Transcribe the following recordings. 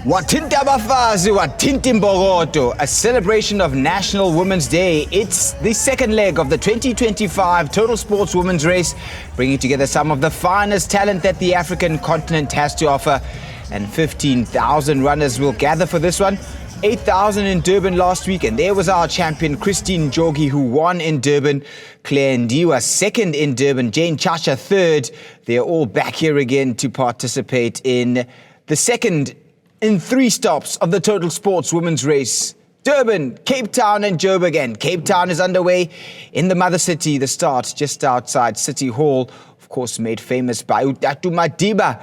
Wathinta abafazi, wathinta imbokodo, a celebration of National Women's Day. It's the second leg of the 2025 Totalsports Women's Race, bringing together some of the finest talent that the African continent has to offer. And 15,000 runners will gather for this one. 8,000 in Durban last week, and there was our champion, Christine Njoghi, who won in Durban. Claire Ndiwa second in Durban, Jane Chacha third. They're all back here again to participate in the second in 3 stops of the Totalsports Women's Race. Durban, Cape Town and Joburg. And Cape Town is underway in the mother city. The start just outside City Hall, of course made famous by Utatu Madiba,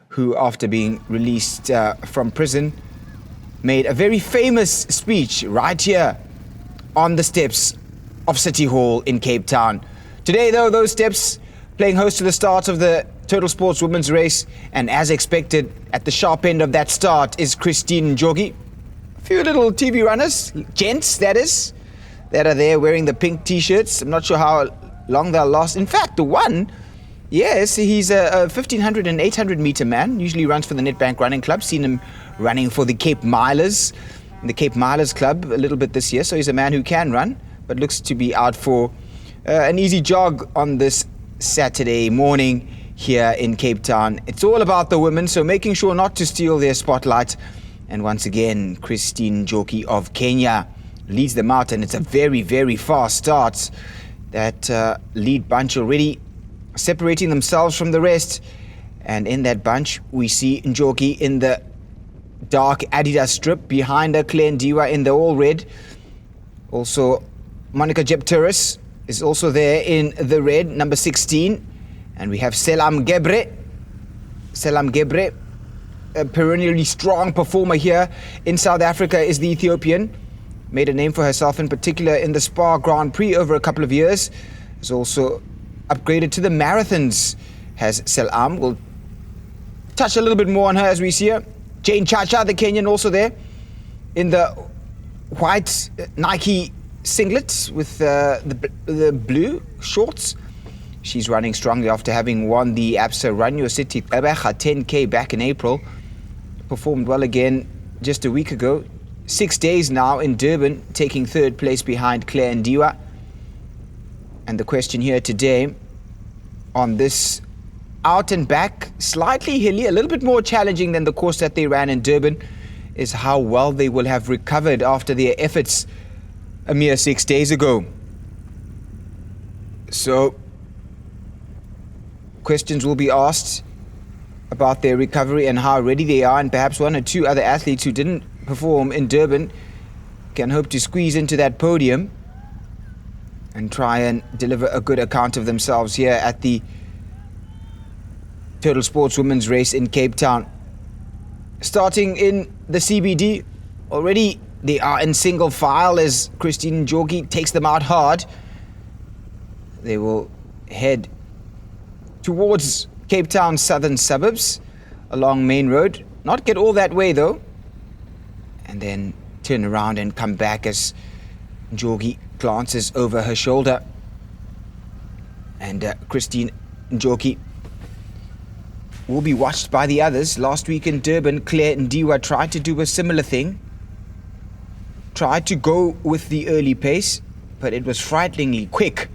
who after being released from prison made a very famous speech right here on the steps of City Hall in Cape Town. Today though, those steps playing host to the start of the Totalsports Women's Race, and as expected, at the sharp end of that start is Christine Njoghi. A few little TV runners, gents that is, that are there wearing the pink t-shirts. I'm not sure how long they'll last. In fact, the one, yes, he's a 1500 and 800 meter man, usually runs for the Nedbank Running Club. Seen him running for the Cape Milers, the Cape Milers Club a little bit this year, so he's a man who can run, but looks to be out for an easy jog on this Saturday morning here in Cape Town. It's all about the women, so making sure not to steal their spotlight. And once again, Christine Njoghi of Kenya leads them out, and it's a very, very fast start. That lead bunch already separating themselves from the rest. And in that bunch, we see Njoghi in the dark Adidas strip, behind her Claire Ndiwa in the all red. Also, Monica Jepteris is also there in the red, number 16. And we have Selam Gebre. Selam Gebre, a perennially strong performer here in South Africa, is the Ethiopian. Made a name for herself in particular in the Spa Grand Prix over a couple of years. Has also upgraded to the marathons, has Selam. We'll touch a little bit more on her as we see her. Jane Chacha, the Kenyan, also there in the white Nike singlets with the blue shorts. She's running strongly after having won the Absa Run Your City 10K back in April. Performed well again just a week ago. 6 days now in Durban, taking third place behind Claire Ndiwa. And the question here today on this out and back, slightly hilly, a little bit more challenging than the course that they ran in Durban, is how well they will have recovered after their efforts a mere 6 days ago. So questions will be asked about their recovery and how ready they are, and perhaps one or two other athletes who didn't perform in Durban can hope to squeeze into that podium and try and deliver a good account of themselves here at the Totalsports Women's Race in Cape Town. Starting in the CBD, already they are in single file as Christine Njoghi takes them out hard. They will head towards Cape Town's southern suburbs along Main Road. Not get all that way though. And then turn around and come back as Njoghi glances over her shoulder. And Christine Njoghi will be watched by the others. Last week in Durban, Claire Ndiwa tried to do a similar thing. Tried to go with the early pace, but it was frighteningly quick.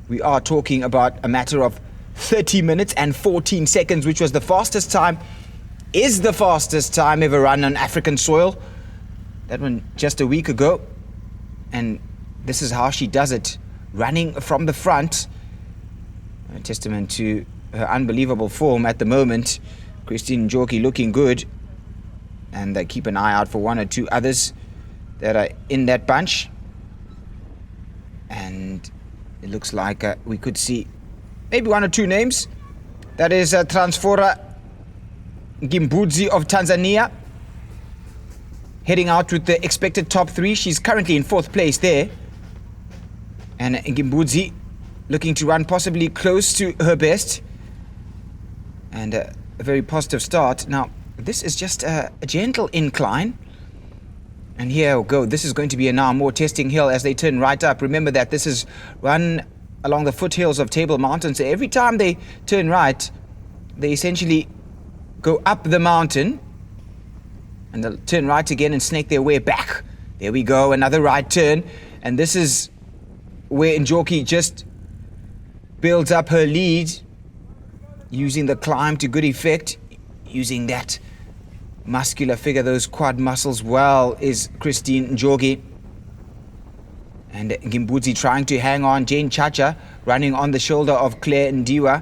We are talking about a matter of 30 minutes and 14 seconds, which was the fastest time, is the fastest time ever run on African soil. That one just a week ago. And this is how she does it, running from the front. A testament to her unbelievable form at the moment. Christine Njoghi looking good. And keep an eye out for one or two others that are in that bunch. And it looks like we could see maybe one or two names. That is Transfora Gimbuzi of Tanzania, heading out with the expected top 3. She's currently in 4th place there. And Gimbuzi looking to run possibly close to her best. And a very positive start. Now, this is just a gentle incline. And here we go. This is going to be a now more testing hill as they turn right up. Remember that this is run along the foothills of Table Mountain. So every time they turn right, they essentially go up the mountain And they'll turn right again and snake their way back. There we go, another right turn. And this is where Njoki just builds up her lead, using the climb to good effect, using that muscular figure, those quad muscles well, is Christine Njoki. And Gimbudzi trying to hang on. Jane Chacha running on the shoulder of Claire Ndiwa.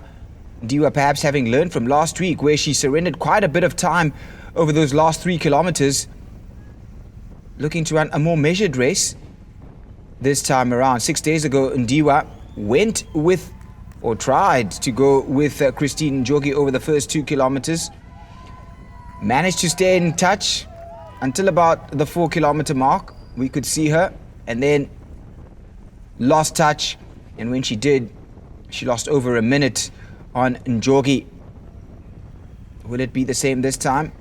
Ndiwa perhaps having learned from last week, where she surrendered quite a bit of time over those last 3 kilometers, looking to run a more measured race this time around. 6 days ago, Ndiwa went with, or tried to go with Christine Njoki over the first 2 kilometers. Managed to stay in touch until about the 4 kilometer mark. We could see her, and then lost touch. And when she did, she lost over a minute on Njoki. Will it be the same this time?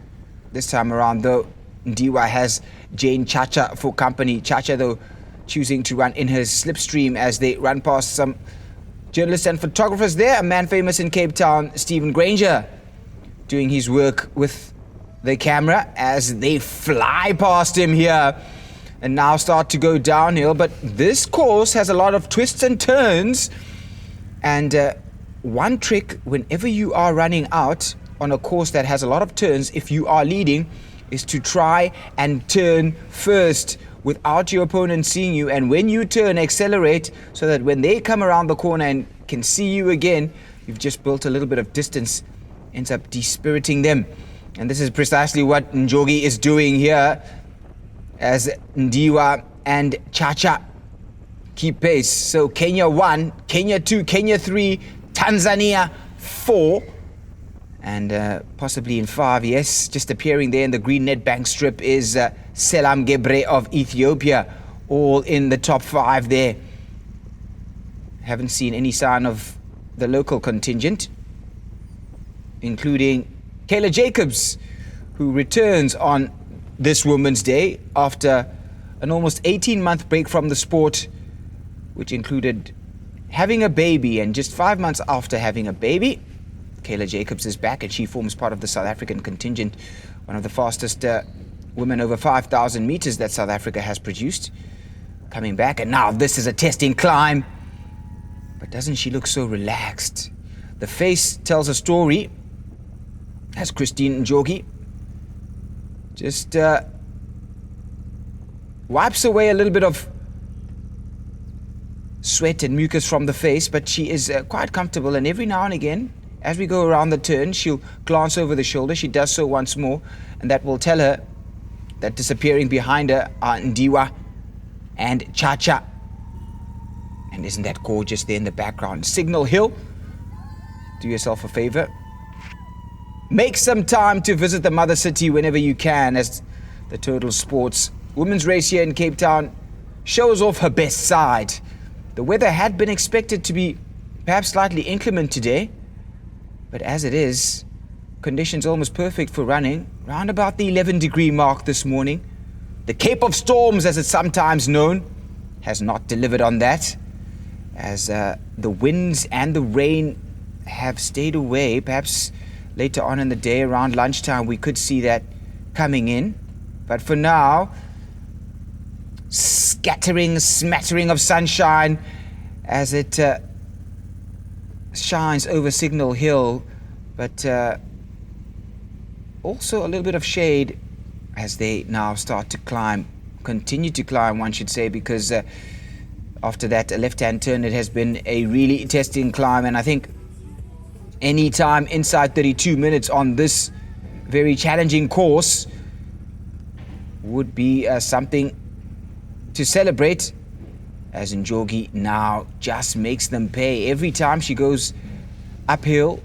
This time around, though, Ndiwa has Jane Chacha for company. Chacha, though, choosing to run in her slipstream as they run past some journalists and photographers there. A man famous in Cape Town, Stephen Granger, doing his work with the camera as they fly past him here and now start to go downhill. But this course has a lot of twists and turns. And one trick whenever you are running out on a course that has a lot of turns, if you are leading, is to try and turn first without your opponent seeing you. And when you turn, accelerate so that when they come around the corner and can see you again, you've just built a little bit of distance, ends up dispiriting them. And this is precisely what Njoki is doing here, as Ndiwa and Chacha keep pace. So Kenya 1, Kenya 2, Kenya 3, Tanzania 4, and possibly in 5, yes, just appearing there in the green net bank strip is Selam Gebre of Ethiopia, all in the top 5 there. Haven't seen any sign of the local contingent, including Kayla Jacobs, who returns on this Women's Day after an almost 18-month break from the sport, which included having a baby. And just 5 months after having a baby, Kayla Jacobs is back, and she forms part of the South African contingent, one of the fastest women over 5,000 meters that South Africa has produced, coming back. And now this is a testing climb. But doesn't she look so relaxed? The face tells a story, as Christine Njoki just wipes away a little bit of sweat and mucus from the face, but she is quite comfortable. And every now and again, as we go around the turn, she'll glance over the shoulder. She does so once more, and that will tell her that disappearing behind her are Ndiwa and Chacha. And isn't that gorgeous there in the background? Signal Hill. Do yourself a favor. Make some time to visit the mother city whenever you can, as the Totalsports women's race here in Cape Town shows off her best side. The weather had been expected to be perhaps slightly inclement today, but as it is, conditions almost perfect for running, round about the 11-degree mark this morning. The Cape of Storms, as it's sometimes known, has not delivered on that, as the winds and the rain have stayed away. Perhaps later on in the day, around lunchtime, we could see that coming in. But for now, smattering of sunshine as it shines over Signal Hill, but also a little bit of shade as they now start to climb, continue to climb, one should say, because after that left-hand turn, it has been a really testing climb. And I think any time inside 32 minutes on this very challenging course would be something to celebrate, as Njoki now just makes them pay. Every time she goes uphill,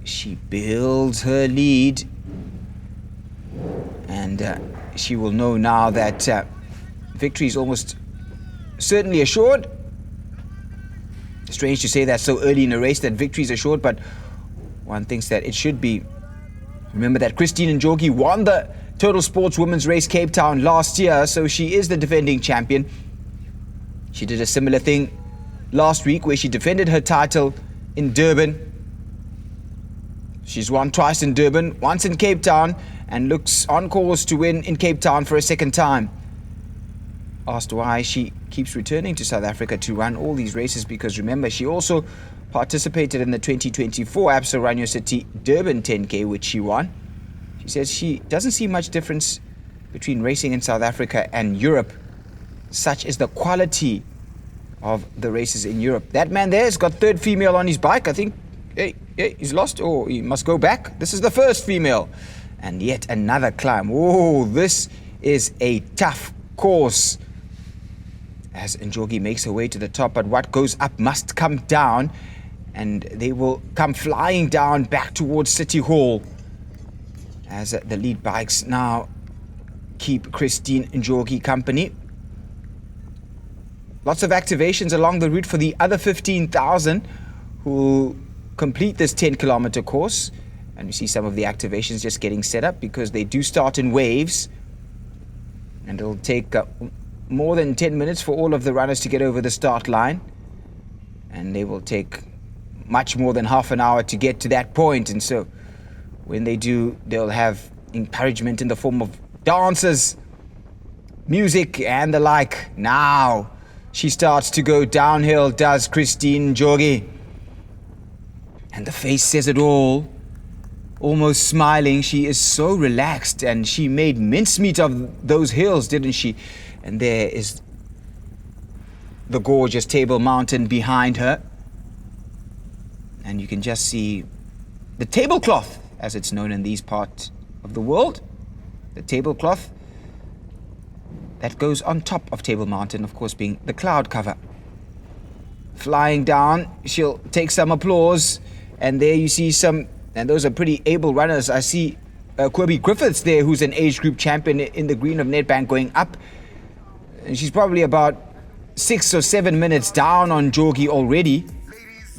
she builds her lead, and she will know now that victory is almost certainly assured. Strange to say that so early in a race, that victory is assured, but one thinks that it should be. Remember that Christine Njoki won the Totalsports Women's Race Cape Town last year, so she is the defending champion. She did a similar thing last week where she defended her title in Durban. She's won twice in Durban, once in Cape Town, and looks on course to win in Cape Town for a second time. Asked why she keeps returning to South Africa to run all these races, because remember, she also participated in the 2024 Absa Run Your City Durban 10K, which she won. She says she doesn't see much difference between racing in South Africa and Europe. Such is the quality of the races in Europe. That man there has got third female on his bike. I think he's lost, or he must go back. This is the first female. And yet another climb. Oh, this is a tough course as Njogi makes her way to the top. But what goes up must come down, and they will come flying down back towards City Hall as the lead bikes now keep Christine Njogi company. Lots of activations along the route for the other 15,000 who complete this 10-kilometer course. And we see some of the activations just getting set up because they do start in waves. And it'll take more than 10 minutes for all of the runners to get over the start line. And they will take much more than half an hour to get to that point. And so when they do, they'll have encouragement in the form of dancers, music, and the like. Now she starts to go downhill, does Christine Njogi. And the face says it all. Almost smiling. She is so relaxed, and she made mincemeat of those hills, didn't she? And there is the gorgeous Table Mountain behind her. And you can just see the tablecloth, as it's known in these parts of the world. The tablecloth that goes on top of Table Mountain, of course, being the cloud cover. Flying down, she'll take some applause. And there you see some, and those are pretty able runners. I see Kirby Griffiths there, who's an age group champion in the green of Nedbank, going up. And she's probably about 6 or 7 minutes down on Njogi already.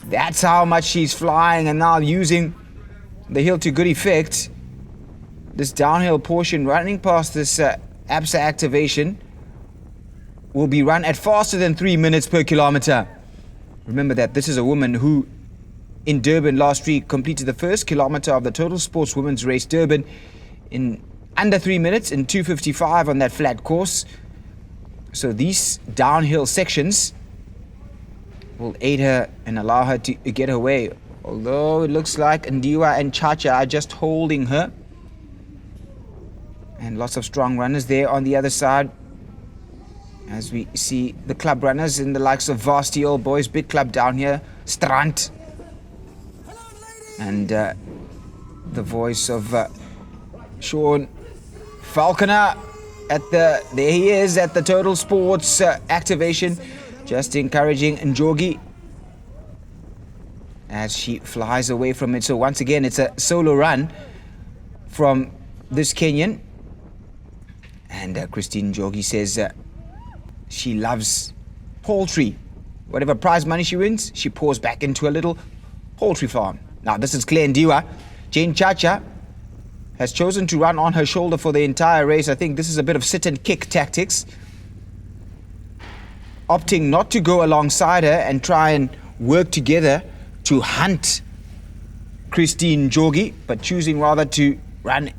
That's how much she's flying, and now using the hill to good effect. This downhill portion running past this ABSA activation will be run at faster than 3 minutes per kilometer. Remember that this is a woman who in Durban last week completed the first kilometer of the Totalsports Women's Race Durban in under 3 minutes, in 2:55 on that flat course. So these downhill sections will aid her and allow her to get her way. Although it looks like Ndiwa and Chacha are just holding her. And lots of strong runners there on the other side. As we see the club runners in the likes of Varsity Old Boys Big Club down here, Strand. And the voice of Sean Falconer there he is at the Totalsports activation, just encouraging Njogi as she flies away from it. So once again, it's a solo run from this Kenyan. And Christine Njogi says she loves poultry. Whatever prize money she wins, she pours back into a little poultry farm. Now, this is Claire Ndiwa. Jane Chacha has chosen to run on her shoulder for the entire race. I think this is a bit of sit and kick tactics. Opting not to go alongside her and try and work together to hunt Christine Njogi, but choosing rather to run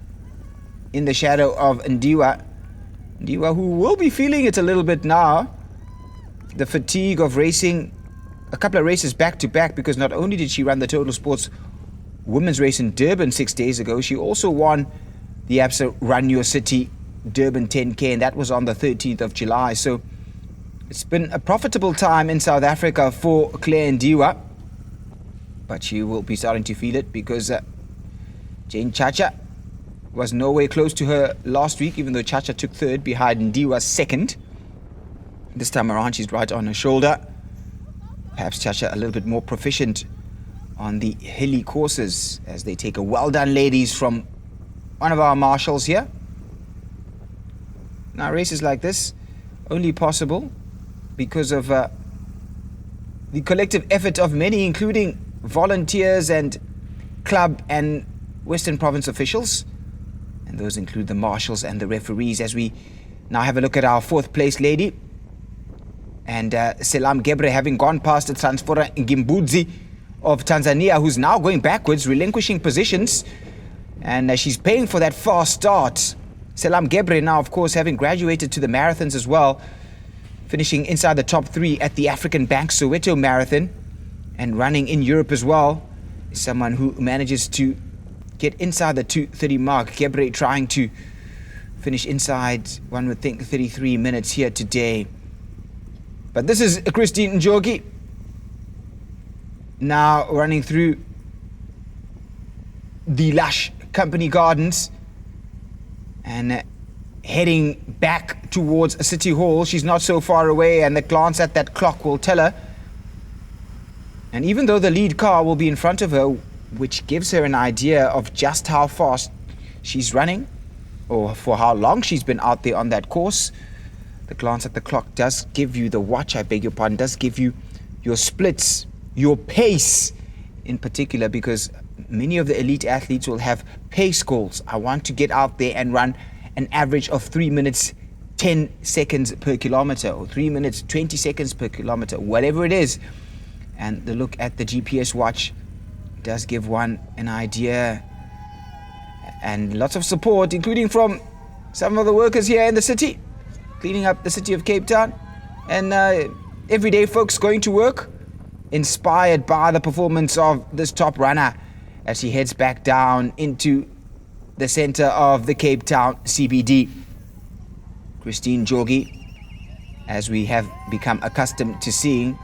in the shadow of Ndiwa. Ndiwa, who will be feeling it a little bit now. The fatigue of racing a couple of races back to back, because not only did she run the Totalsports women's race in Durban 6 days ago, she also won the Absa Run Your City Durban 10K, and that was on the 13th of July. So it's been a profitable time in South Africa for Claire Ndiwa, but she will be starting to feel it because Jane Chacha was nowhere close to her last week, even though Chacha took third behind Ndiwa second. This time around, she's right on her shoulder. Perhaps Chacha a little bit more proficient on the hilly courses as they take a well done, ladies, from one of our marshals here. Now, races like this only possible because of the collective effort of many, including volunteers and club and Western Province officials. And those include the marshals and the referees. As we now have a look at our fourth place lady. And Selam Gebre, having gone past the Transfora Ngimbuzi of Tanzania, who's now going backwards, relinquishing positions. And she's paying for that fast start. Selam Gebre now, of course, having graduated to the marathons as well, finishing inside the top 3 at the African Bank Soweto Marathon and running in Europe as well. Someone who manages to get inside the 2:30 mark. Gebre trying to finish inside, one would think, 33 minutes here today. But this is Christine Njogi now running through the lush company gardens and heading back towards City Hall. She's not so far away, and the glance at that clock will tell her. And even though the lead car will be in front of her, which gives her an idea of just how fast she's running or for how long she's been out there on that course, the glance at the clock does give you, the watch, I beg your pardon, does give you your splits, your pace in particular, because many of the elite athletes will have pace goals. I want to get out there and run an average of 3 minutes 10 seconds per kilometer, or 3 minutes 20 seconds per kilometer, whatever it is. And the look at the GPS watch does give one an idea, and lots of support, including from some of the workers here in the city, cleaning up the city of Cape Town, and everyday folks going to work, inspired by the performance of this top runner as she heads back down into the center of the Cape Town CBD. Christine Njogi, as we have become accustomed to seeing,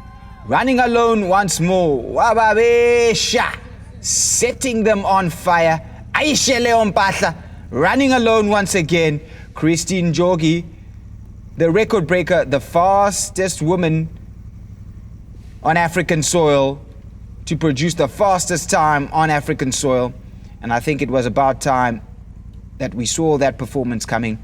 running alone once more. Wababesha, setting them on fire. Aisha Leompatla, running alone once again. Christine Njogi, the record breaker, the fastest woman on African soil to produce the fastest time on African soil. And I think it was about time that we saw that performance coming.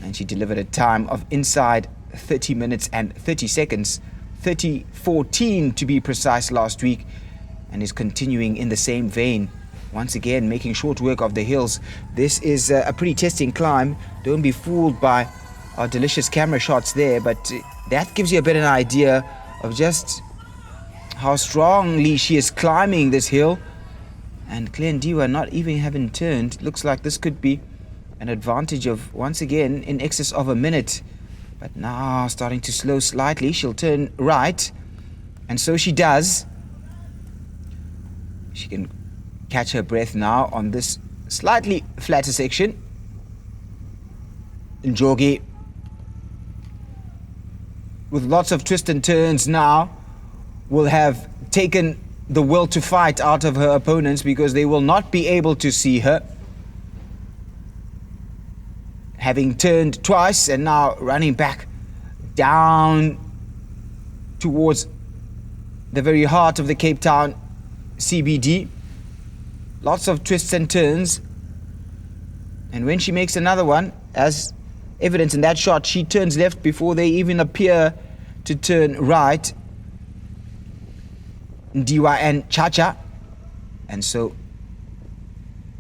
And she delivered a time of inside 30 minutes and 30 seconds. 30:14 to be precise last week, and is continuing in the same vein, once again making short work of the hills. This is a pretty testing climb. Don't be fooled by our delicious camera shots there, but that gives you a bit of an idea of just how strongly she is climbing this hill. And Clendiwa not even having turned. Looks like this could be an advantage of, once again, in excess of a minute. But now starting to slow slightly. She'll turn right, and so she does. She can catch her breath now on this slightly flatter section. Njogi, with lots of twists and turns now, will have taken the will to fight out of her opponents, because they will not be able to see her. Having turned twice and now running back down towards the very heart of the Cape Town CBD. Lots of twists and turns. And when she makes another one, as evidence in that shot, she turns left before they even appear to turn right. Ndiwa and Chacha. And so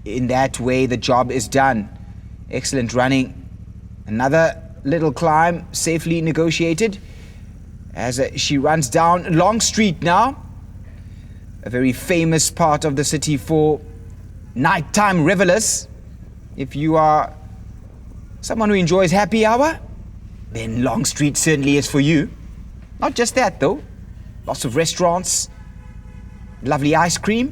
in that way the job is done. Excellent running. Another little climb, safely negotiated, as she runs down Long Street now, a very famous part of the city for nighttime revelers. If you are someone who enjoys happy hour, then Long Street certainly is for you. Not just that though, lots of restaurants, lovely ice cream,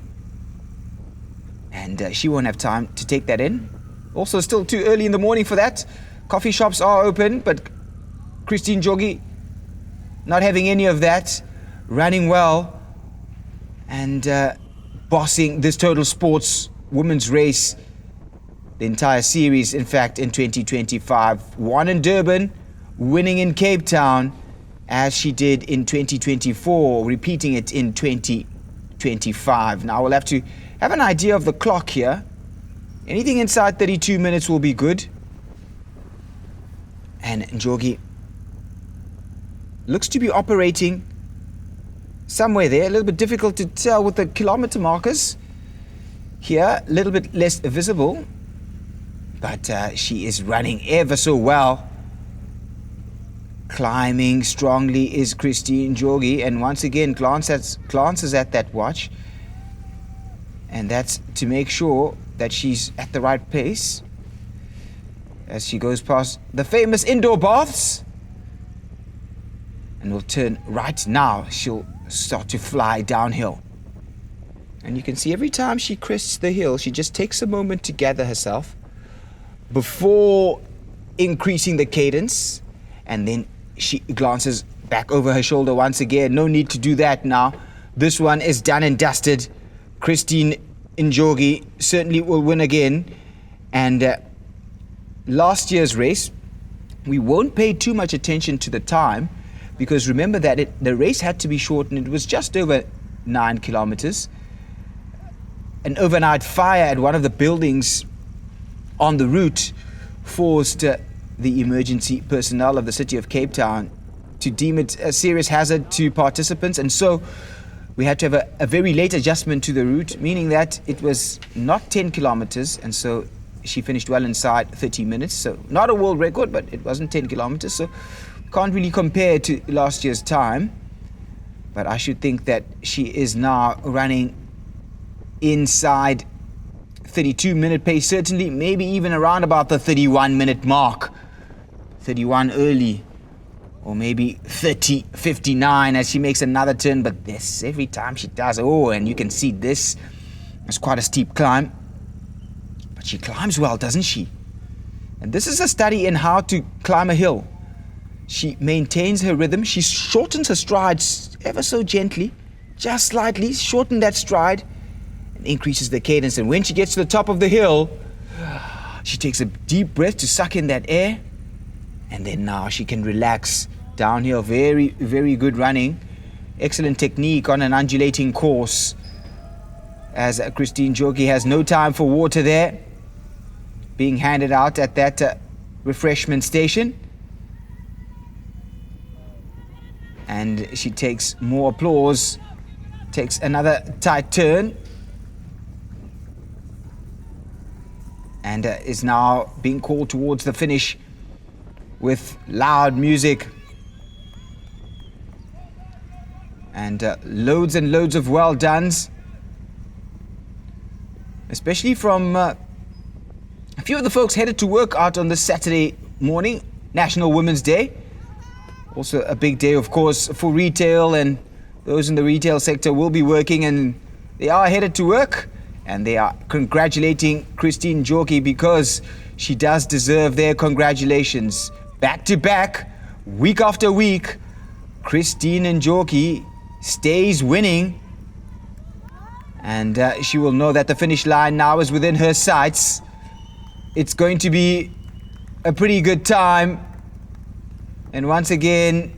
and she won't have time to take that in. Also still too early in the morning for that. Coffee shops are open, but Christine Njogi not having any of that, running well and bossing this Totalsports women's race, the entire series in fact in 2025. Won in Durban, winning in Cape Town as she did in 2024, repeating it in 2025. Now we'll have to have an idea of the clock here. Anything inside 32 minutes will be good. And Njogi looks to be operating somewhere there. A little bit difficult to tell with the kilometer markers here. A little bit less visible. But she is running ever so well. Climbing strongly is Christine Njogi. And once again glances at that watch. And that's to make sure that she's at the right pace as she goes past the famous indoor baths. And will turn right now. She'll start to fly downhill. And you can see every time she crests the hill, she just takes a moment to gather herself before increasing the cadence. And then she glances back over her shoulder once again. No need to do that now. This one is done and dusted. Christine Njorgi certainly will win again. And last year's race, we won't pay too much attention to the time, because remember that the race had to be shortened. It was just over 9 kilometers. An overnight fire at one of the buildings on the route forced the emergency personnel of the city of Cape Town to deem it a serious hazard to participants. And so we had to have a very late adjustment to the route, meaning that it was not 10 kilometers. And so she finished well inside 30 minutes. So not a world record, but it wasn't 10 kilometers. So can't really compare to last year's time. But I should think that she is now running inside 32-minute pace, certainly, maybe even around about the 31-minute mark. 31 early, or maybe 30:59 as she makes another turn. But this, every time she does, and you can see this is quite a steep climb. But she climbs well, doesn't she? And this is a study in how to climb a hill. She maintains her rhythm. She shortens her strides ever so gently, just slightly, shorten that stride, and increases the cadence. And when she gets to the top of the hill, she takes a deep breath to suck in that air. And then now she can relax downhill. Very, very good running. Excellent technique on an undulating course, as Christine Njorgi has no time for water there, being handed out at that refreshment station. And she takes more applause, takes another tight turn, and is now being called towards the finish with loud music and loads and loads of well dones, especially from a few of the folks headed to work out on this Saturday morning, National Women's Day. Also a big day, of course, for retail, and those in the retail sector will be working, and they are headed to work, and they are congratulating Christine Njorgi because she does deserve their congratulations. Back to back, week after week, Christine Njorgi stays winning, and she will know that the finish line now is within her sights. It's going to be a pretty good time. And once again,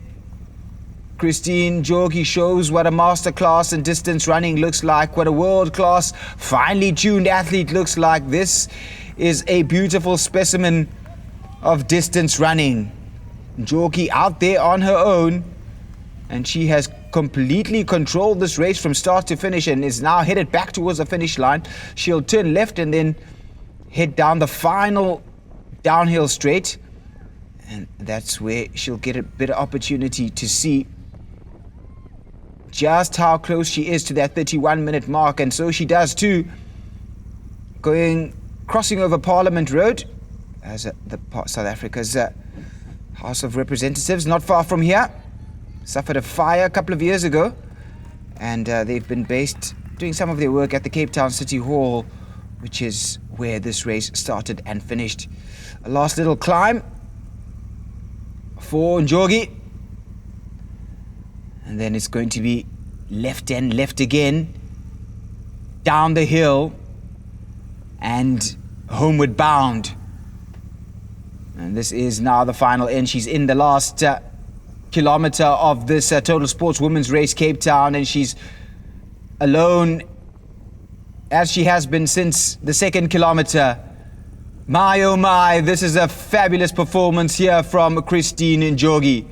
Christine Njorgi shows what a masterclass in distance running looks like, what a world-class, finely tuned athlete looks like. This is a beautiful specimen of distance running. Njorgi out there on her own, and she has completely controlled this race from start to finish and is now headed back towards the finish line. She'll turn left and then head down the final downhill straight. And that's where she'll get a better opportunity to see just how close she is to that 31-minute mark. And so she does too, crossing over Parliament Road, as South Africa's House of Representatives, not far from here, suffered a fire a couple of years ago. And they've been based, doing some of their work at the Cape Town City Hall, which is where this race started and finished. A last little climb for Njorgi, and then it's going to be left and left again, down the hill and homeward bound. And this is now the final end. She's in the last kilometer of this Totalsports Women's Race Cape Town, and she's alone, as she has been since the second kilometer. My oh my, this is a fabulous performance here from Christine Njorgi,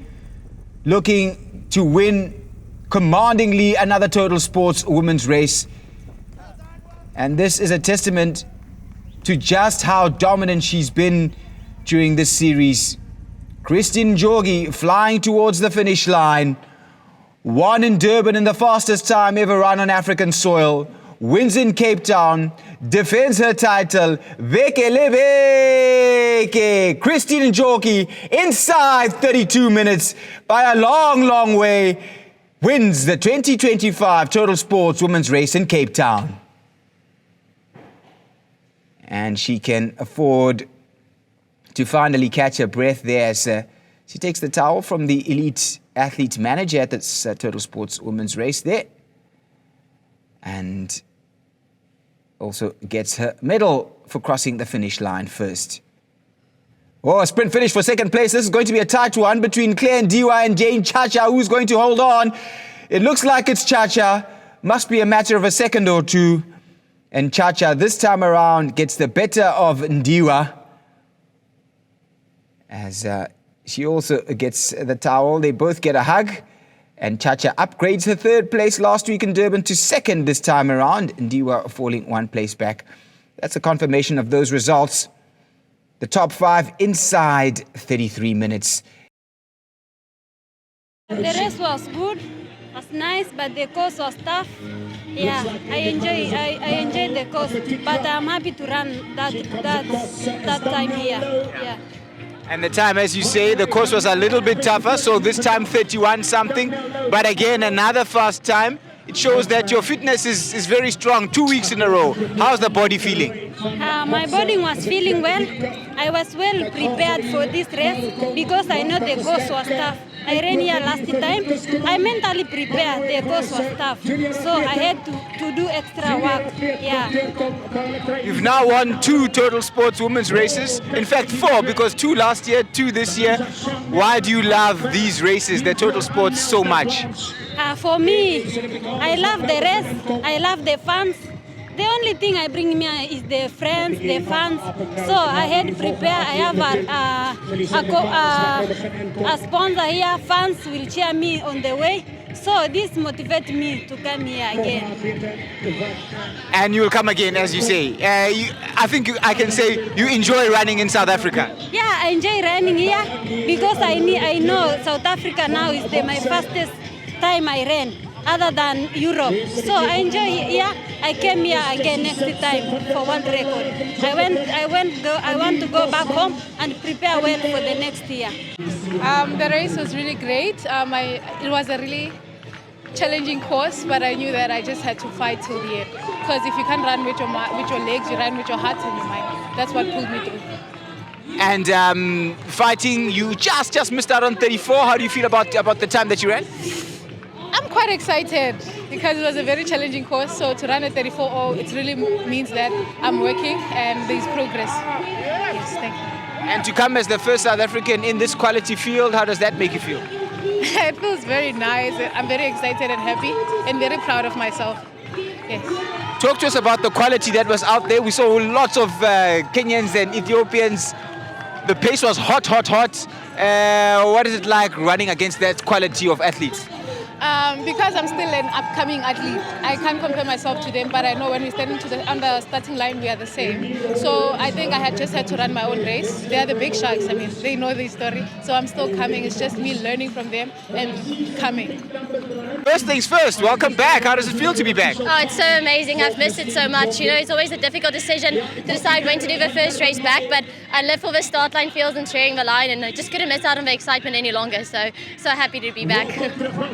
looking to win commandingly another Totalsports women's race. And this is a testament to just how dominant she's been during this series. Christine Njorgi flying towards the finish line. Won in Durban in the fastest time ever run on African soil. wins in Cape Town, defends her title. Vekelebeke, Christine Njoki, inside 32 minutes by a long, long way, wins the 2025 Total Sports Women's Race in Cape Town. And she can afford to finally catch her breath there as she takes the towel from the elite athlete manager at this Total Sports Women's Race there. And also gets her medal for crossing the finish line first. Oh, a sprint finish for second place. This is going to be a tight one between Claire Ndiwa and Jane Chacha. Who's going to hold on? It looks like it's Chacha. Must be a matter of a second or two. And Chacha this time around gets the better of Ndiwa as she also gets the towel. They both get a hug. And Chacha upgrades her third place last week in Durban to second this time around. Ndiwa falling one place back. That's a confirmation of those results. The top five inside 33 minutes. The race was good, was nice, but the course was tough. Yeah, I enjoyed the course, but I'm happy to run that time here. Yeah. And the time, as you say, the course was a little bit tougher, so this time 31 something. But again, another fast time. It shows that your fitness is very strong, 2 weeks in a row. How's the body feeling? My body was feeling well. I was well prepared for this race because I know the course was tough. I ran here last time. I mentally prepared. The course was tough. So I had to do extra work. Yeah. You've now won 2 Total Sports Women's races. In fact, 4, because 2 last year, 2 this year. Why do you love these races, the Total Sports, so much? For me, I love the race. I love the fans. The only thing I bring me is the friends, the fans. So I had to prepare. I have a sponsor here. Fans will cheer me on the way. So this motivates me to come here again. And you'll come again, as you say. I think I can say you enjoy running in South Africa. Yeah, I enjoy running here because I know South Africa now is my fastest time I ran, other than Europe. So I enjoy here. I came here again next time for world record. I want to go back home and prepare well for the next year. The race was really great. It was a really challenging course, but I knew that I just had to fight till the end. Because if you can't run with your legs, you run with your heart and your mind. That's what pulled me through. And fighting, you just missed out on 34. How do you feel about the time that you ran? I'm quite excited because it was a very challenging course. So to run at 34, it really means that I'm working and there's progress. Yes, thank you. And to come as the first South African in this quality field, how does that make you feel? It feels very nice. I'm very excited and happy and very proud of myself. Yes. Talk to us about the quality that was out there. We saw lots of Kenyans and Ethiopians. The pace was hot. What is it like running against that quality of athletes? Because I'm still an upcoming athlete, I can't compare myself to them, but I know when we stand on the starting line, we are the same. So I think I had to run my own race. They are the big sharks. I mean, they know the story. So I'm still coming. It's just me learning from them and coming. First things first, welcome back. How does it feel to be back? Oh, it's so amazing. I've missed it so much. You know, it's always a difficult decision to decide when to do the first race back, but I live for the start line fields and cheering the line, and I just couldn't miss out on the excitement any longer. So happy to be back.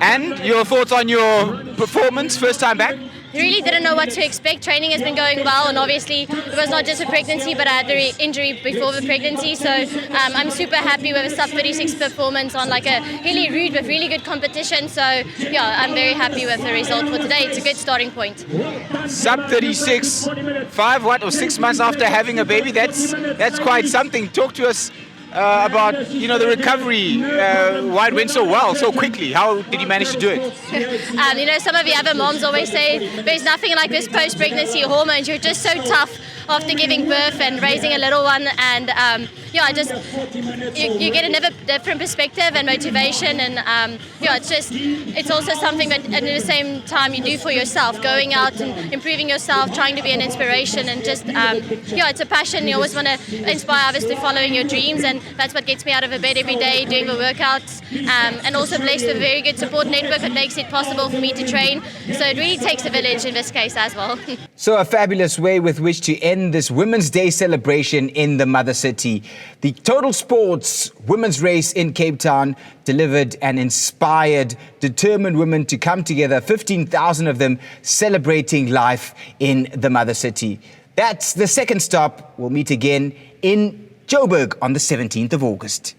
And your thoughts on your performance first time back? Really didn't know what to expect. Training has been going well, and obviously it was not just a pregnancy, but I had the injury before the pregnancy. So I'm super happy with a sub 36 performance on like a really rude with really good competition. So yeah, I'm very happy with the result for today. It's a good starting point. Sub 36, 6 months after having a baby. That's quite something. Talk to us about the recovery, why it went so well, so quickly. How did you manage to do it? Some of the other moms always say there's nothing like this post-pregnancy hormones. You're just so tough after giving birth and raising a little one, and yeah, I just you get a different perspective and motivation, and yeah, it's also something that at the same time you do for yourself, going out and improving yourself, trying to be an inspiration, and just yeah, it's a passion. You always want to inspire others to following your dreams, and that's what gets me out of bed every day, doing the workouts, and also blessed with a very good support network that makes it possible for me to train. So it really takes a village in this case as well. So a fabulous way with which to end this Women's Day celebration in the mother city. The Totalsports women's race in Cape Town delivered and inspired determined women to come together, 15,000 of them celebrating life in the mother city. That's the second stop. We'll meet again in Joburg on the 17th of August.